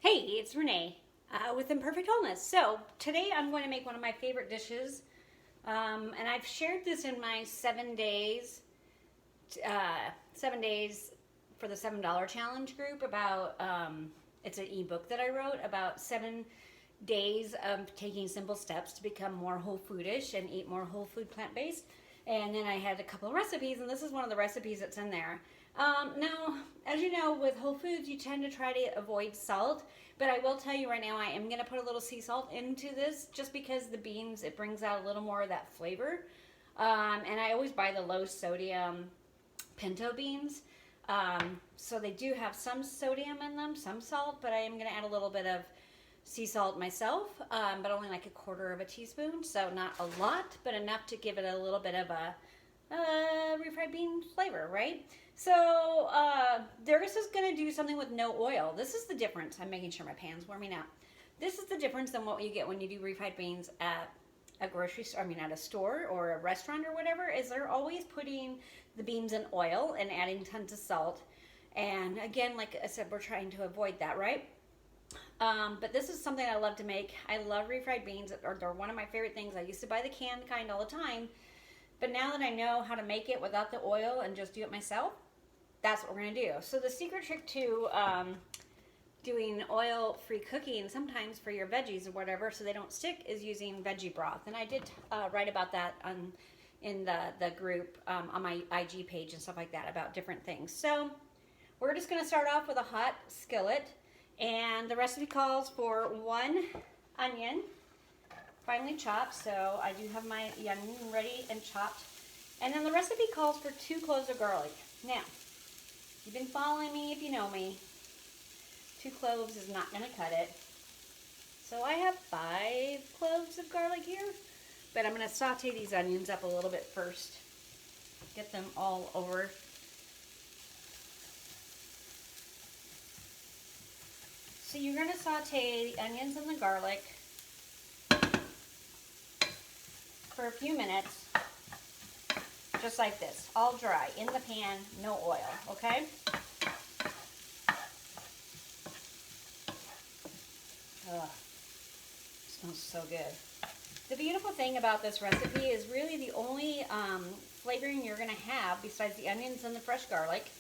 Hey, it's Renee with Imperfect Wholeness. So today I'm going to make one of my favorite dishes, and I've shared this in my 7 days for the $7 challenge group about. It's an ebook that I wrote about 7 days of taking simple steps to become more whole foodish and eat more whole food plant based. And then I had a couple of recipes, and this is one of the recipes that's in there. Now, as you know, with whole foods, you tend to try to avoid salt, but I will tell you right now, I am going to put a little sea salt into this just because the beans, it brings out a little more of that flavor. And I always buy the low sodium pinto beans. So they do have some sodium in them, some salt, but I am going to add a little bit of sea salt myself, but only like a quarter of a teaspoon. So not a lot, but enough to give it a little bit of a refried bean flavor, right? So this is going to do something with no oil. This is the difference. I'm making sure my pan's warming up. This is the difference than what you get when you do refried beans at a grocery store, at a store or a restaurant or whatever, is they're always putting the beans in oil and adding tons of salt. And again, like I said, we're trying to avoid that, right? But this is something I love to make. I love refried beans. They're one of my favorite things. I used to buy the canned kind all the time. But now that I know how to make it without the oil and just do it myself, that's what we're going to do. So the secret trick to doing oil-free cooking sometimes for your veggies or whatever so they don't stick is using veggie broth. And I did write about that in the group on my IG page and stuff like that about different things. So we're just going to start off with a hot skillet. And the recipe calls for 1 onion, finely chopped. So I do have my onion ready and chopped. And then the recipe calls for 2 cloves of garlic. Now, you've been following me if you know me. 2 cloves is not going to cut it. So I have 5 cloves of garlic here. But I'm going to saute these onions up a little bit first. Get them all over. So you're going to saute the onions and the garlic for a few minutes, just like this, all dry, in the pan, no oil, okay? Ugh, smells so good. The beautiful thing about this recipe is really the only flavoring you're going to have, besides the onions and the fresh garlic,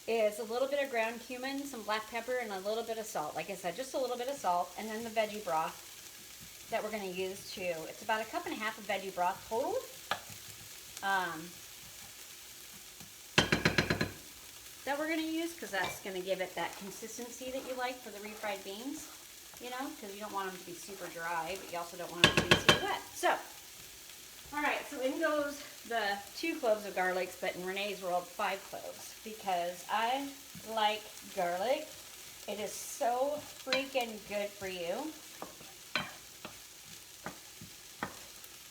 is a little bit of ground cumin, some black pepper, and a little bit of salt. Like I said, just a little bit of salt, and then the veggie broth that we're going to use too. It's about 1.5 cups of veggie broth total. That we're going to use because that's going to give it that consistency that you like for the refried beans, because you don't want them to be super dry, but you also don't want them to be super wet. So, all right, so in goes the 2 cloves of garlic, but in Renee's world, 5 cloves, because I like garlic. It is so freaking good for you.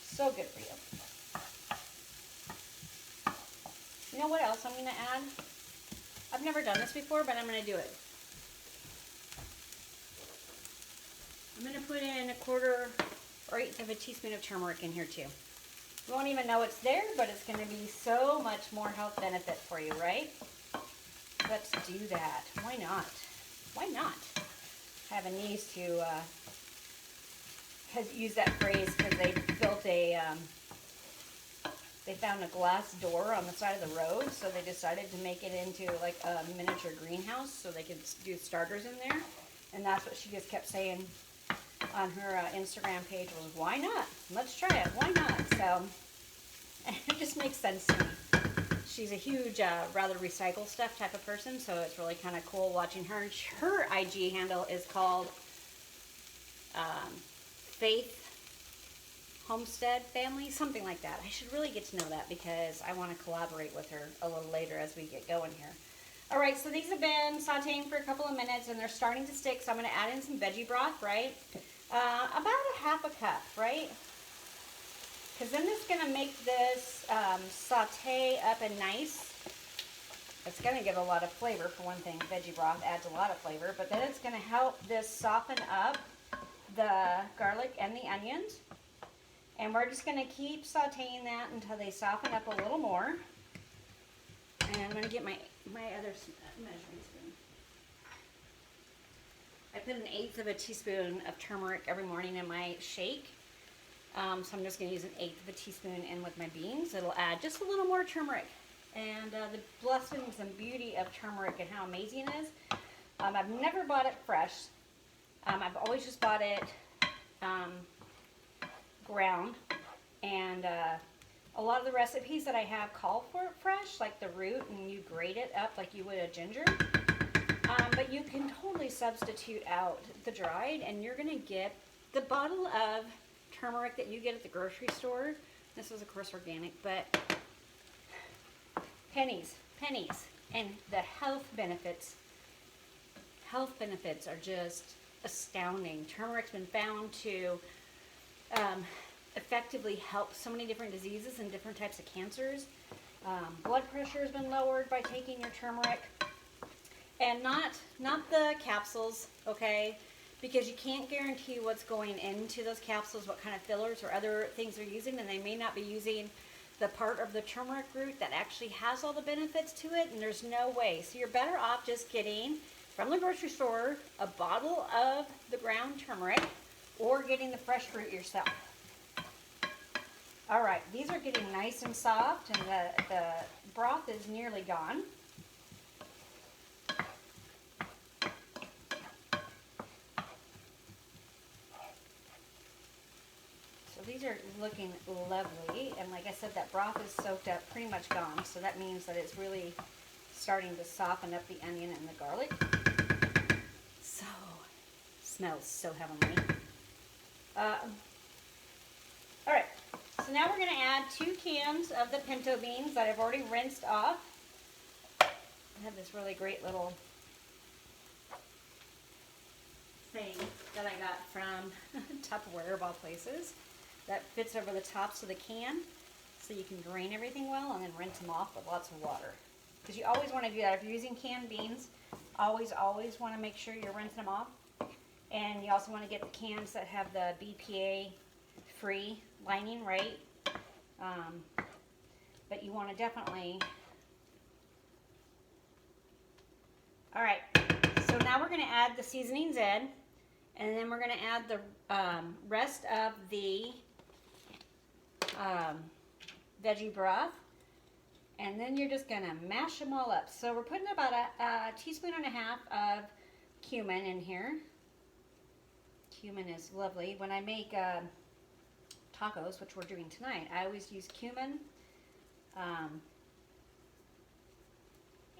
So good for you. You know what else I'm going to add? I've never done this before, but I'm going to do it. I'm going to put in 1/4 or 1/8 of a teaspoon of turmeric in here too. You won't even know it's there, but it's going to be so much more health benefit for you, right? Let's do that. Why not? Why not? I have a niece who has used that phrase because they built they found a glass door on the side of the road, so they decided to make it into like a miniature greenhouse so they could do starters in there. And that's what she just kept saying on her Instagram page was, why not? Let's try it. Why not? So it just makes sense to me. She's a huge, rather recycle stuff type of person, so it's really kind of cool watching her. Her IG handle is called Faith Homestead Family, something like that. I should really get to know that because I want to collaborate with her a little later as we get going here. All right, so these have been sauteing for a couple of minutes and they're starting to stick, so I'm going to add in some veggie broth, right? About 1/2 cup, right? Because then it's going to make this saute up and nice. It's going to give a lot of flavor for one thing. Veggie broth adds a lot of flavor, but then it's going to help this soften up the garlic and the onions. And we're just going to keep sauteing that until they soften up a little more. And I'm going to get my other measuring spoon. I put an eighth of a teaspoon of turmeric every morning in my shake. So I'm just going to use an eighth of a teaspoon in with my beans. It'll add just a little more turmeric. And the blessings and beauty of turmeric and how amazing it is. I've never bought it fresh. I've always just bought it ground. And a lot of the recipes that I have call for it fresh, like the root, and you grate it up like you would a ginger. But you can totally substitute out the dried, and you're going to get the bottle of turmeric that you get at the grocery store. This is, of course, organic, but pennies. And the health benefits are just astounding. Turmeric's been found to effectively help so many different diseases and different types of cancers. Blood pressure has been lowered by taking your turmeric. And not the capsules, okay? Because you can't guarantee what's going into those capsules, what kind of fillers or other things they're using, and they may not be using the part of the turmeric root that actually has all the benefits to it, and there's no way. So you're better off just getting from the grocery store a bottle of the ground turmeric or getting the fresh fruit yourself. All right, these are getting nice and soft, and the broth is nearly gone. These are looking lovely, and like I said, that broth is soaked up, pretty much gone, so that means that it's really starting to soften up the onion and the garlic. So, smells so heavenly. Alright, so now we're going to add 2 cans of the pinto beans that I've already rinsed off. I have this really great little thing that I got from Tupperware of all places. That fits over the tops of the can, so you can drain everything well and then rinse them off with lots of water. Because you always want to do that. If you're using canned beans, always want to make sure you're rinsing them off. And you also want to get the cans that have the BPA-free lining, right? But you want to definitely... Alright, so now we're going to add the seasonings in, and then we're going to add the rest of the veggie broth, and then you're just gonna mash them all up. So we're putting about a teaspoon and a half of cumin in here. Cumin is lovely. When I make tacos, which we're doing tonight, I always use cumin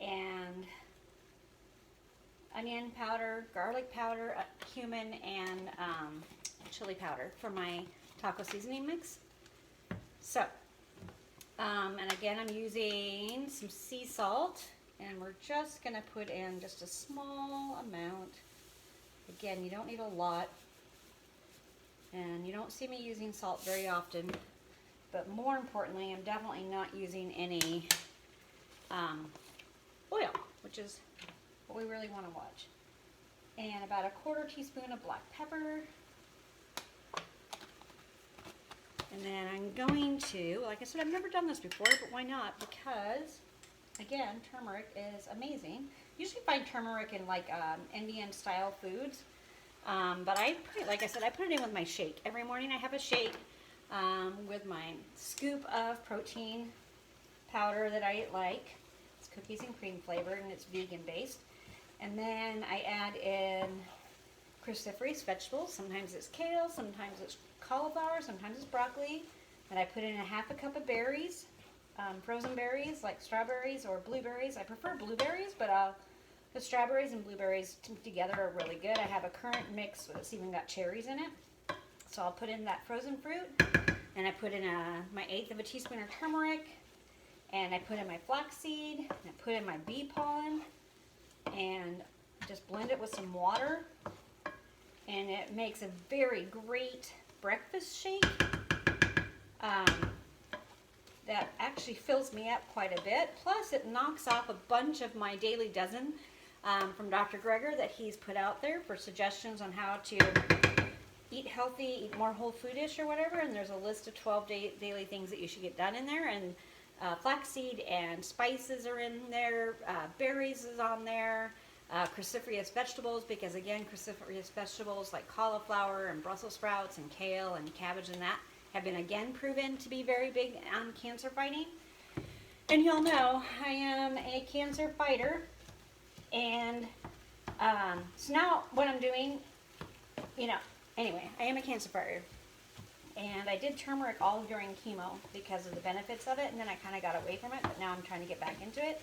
and onion powder, garlic powder, cumin, and chili powder for my taco seasoning mix. So, and again, I'm using some sea salt, and we're just going to put in just a small amount. Again, you don't need a lot, and you don't see me using salt very often, but more importantly, I'm definitely not using any oil, which is what we really want to watch. And about a 1/4 teaspoon of black pepper. And then I'm going to, like I said, I've never done this before, but why not? Because, again, turmeric is amazing. You usually find turmeric in like Indian style foods. But like I said, I put it in with my shake. Every morning I have a shake with my scoop of protein powder that I like. It's cookies and cream flavored, and it's vegan based. And then I add in cruciferous vegetables. Sometimes it's kale, sometimes it's cauliflower, sometimes it's broccoli. And I put in a 1/2 cup of berries, frozen berries like strawberries or blueberries. I prefer blueberries, but the strawberries and blueberries together are really good. I have a current mix that's even got cherries in it. So I'll put in that frozen fruit, and I put in my 1/8 of a teaspoon of turmeric, and I put in my flaxseed, and I put in my bee pollen, and just blend it with some water. And it makes a very great breakfast shake that actually fills me up quite a bit. Plus it knocks off a bunch of my daily dozen from Dr. Greger that he's put out there for suggestions on how to eat healthy, eat more whole foodish or whatever. And there's a list of 12 daily things that you should get done in there. And flaxseed and spices are in there. Berries is on there. cruciferous vegetables, because again, cruciferous vegetables like cauliflower and Brussels sprouts and kale and cabbage and that have been again proven to be very big on cancer fighting. And y'all know I am a cancer fighter, and so now what I'm doing, anyway, I am a cancer fighter, and I did turmeric all during chemo because of the benefits of it, and then I kind of got away from it, but now I'm trying to get back into it.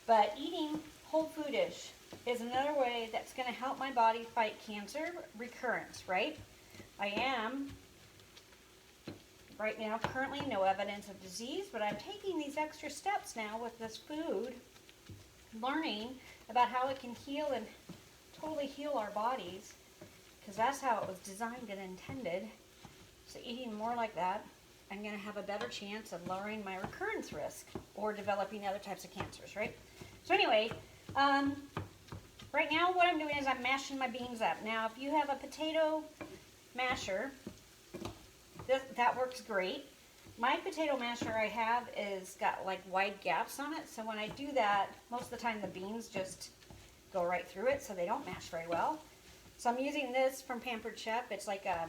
But eating whole foodish is another way that's going to help my body fight cancer recurrence, right? I am, right now, currently no evidence of disease, but I'm taking these extra steps now with this food, learning about how it can heal and totally heal our bodies, because that's how it was designed and intended. So eating more like that, I'm going to have a better chance of lowering my recurrence risk or developing other types of cancers, right? So anyway, right now what I'm doing is I'm mashing my beans up. Now, if you have a potato masher, that works great. My potato masher I have is got like wide gaps on it, so when I do that, most of the time the beans just go right through it, so they don't mash very well. So I'm using this from Pampered Chef. It's like a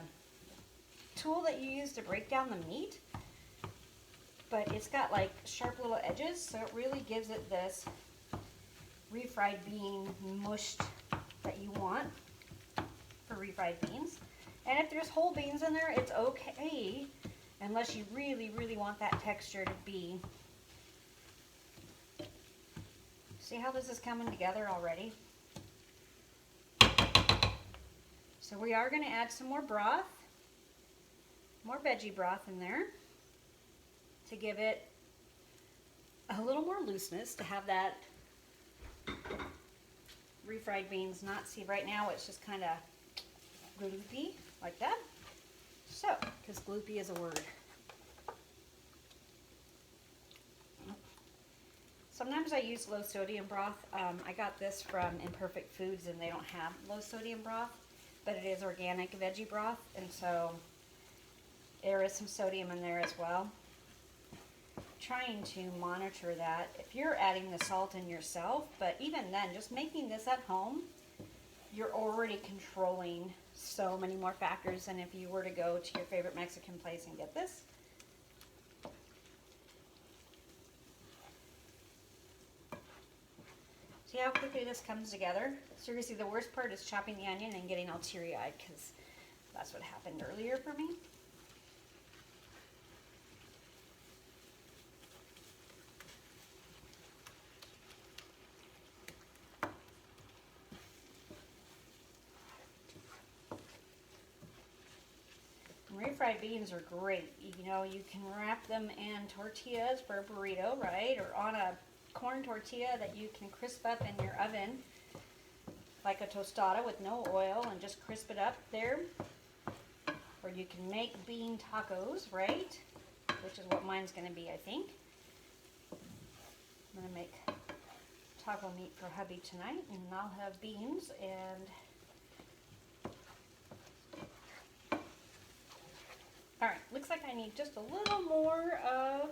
tool that you use to break down the meat, but it's got like sharp little edges, so it really gives it this refried bean mush that you want for refried beans. And if there's whole beans in there, it's okay, unless you really, really want that texture to be. See how this is coming together already? So we are going to add some more broth, more veggie broth in there to give it a little more looseness, to have that refried beans not, see right now it's just kind of gloopy like that. So, because gloopy is a word. Sometimes I use low sodium broth. I got this from Imperfect Foods and they don't have low sodium broth, but it is organic veggie broth, and so there is some sodium in there as well. Trying to monitor that if you're adding the salt in yourself, but even then, just making this at home, you're already controlling so many more factors than if you were to go to your favorite Mexican place and get this. See how quickly this comes together? Seriously, the worst part is chopping the onion and getting all teary-eyed, because that's what happened earlier for me. Refried beans are great. You know, you can wrap them in tortillas for a burrito, right? Or on a corn tortilla that you can crisp up in your oven, like a tostada with no oil, and just crisp it up there. Or you can make bean tacos, right? Which is what mine's going to be, I think. I'm going to make taco meat for hubby tonight, and I'll have beans and alright, looks like I need just a little more of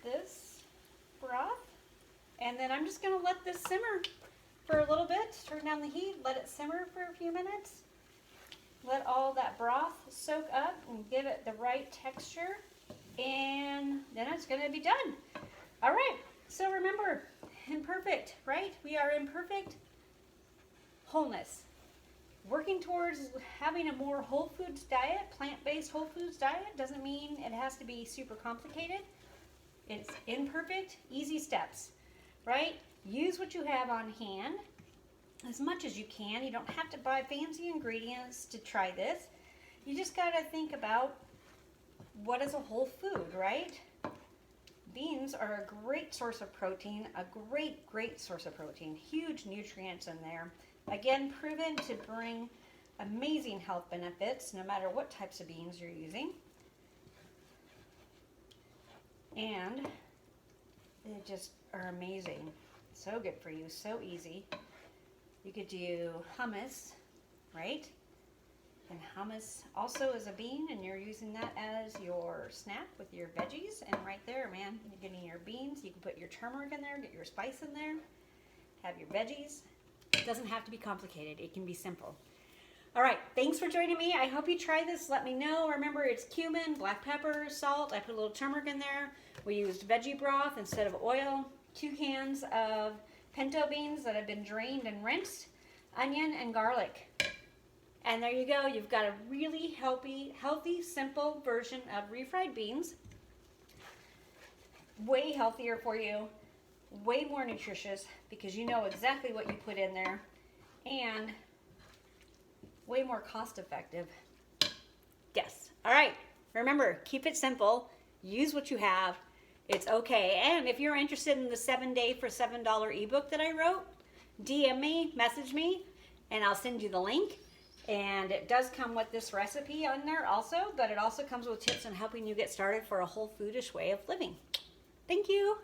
this broth. And then I'm just going to let this simmer for a little bit. Turn down the heat, let it simmer for a few minutes. Let all that broth soak up and give it the right texture. And then it's going to be done. Alright, so remember, imperfect, right? We are imperfect wholeness. Working towards having a more whole foods diet, plant-based whole foods diet, doesn't mean it has to be super complicated. It's imperfect, easy steps, right? Use what you have on hand as much as you can. You don't have to buy fancy ingredients to try this. You just got to think about what is a whole food, right? Beans are a great source of protein, a great source of protein. Huge nutrients in there. Again, proven to bring amazing health benefits no matter what types of beans you're using. And they just are amazing. So good for you, so easy. You could do hummus, right? And hummus also is a bean, and you're using that as your snack with your veggies. And right there, man, you're getting your beans. You can put your turmeric in there, get your spice in there, have your veggies. It doesn't have to be complicated. It can be simple. All right, thanks for joining me. I hope you try this. Let me know. Remember, it's cumin, black pepper, salt. I put a little turmeric in there. We used veggie broth instead of oil. 2 cans of pinto beans that have been drained and rinsed. Onion and garlic. And there you go. You've got a really healthy, simple version of refried beans. Way healthier for you. Way more nutritious because you know exactly what you put in there. And way more cost effective. Yes. All right. Remember, keep it simple. Use what you have. It's okay. And if you're interested in the 7-day for $7 ebook that I wrote, DM me, message me, and I'll send you the link. And it does come with this recipe on there also, but it also comes with tips on helping you get started for a whole foodish way of living. Thank you.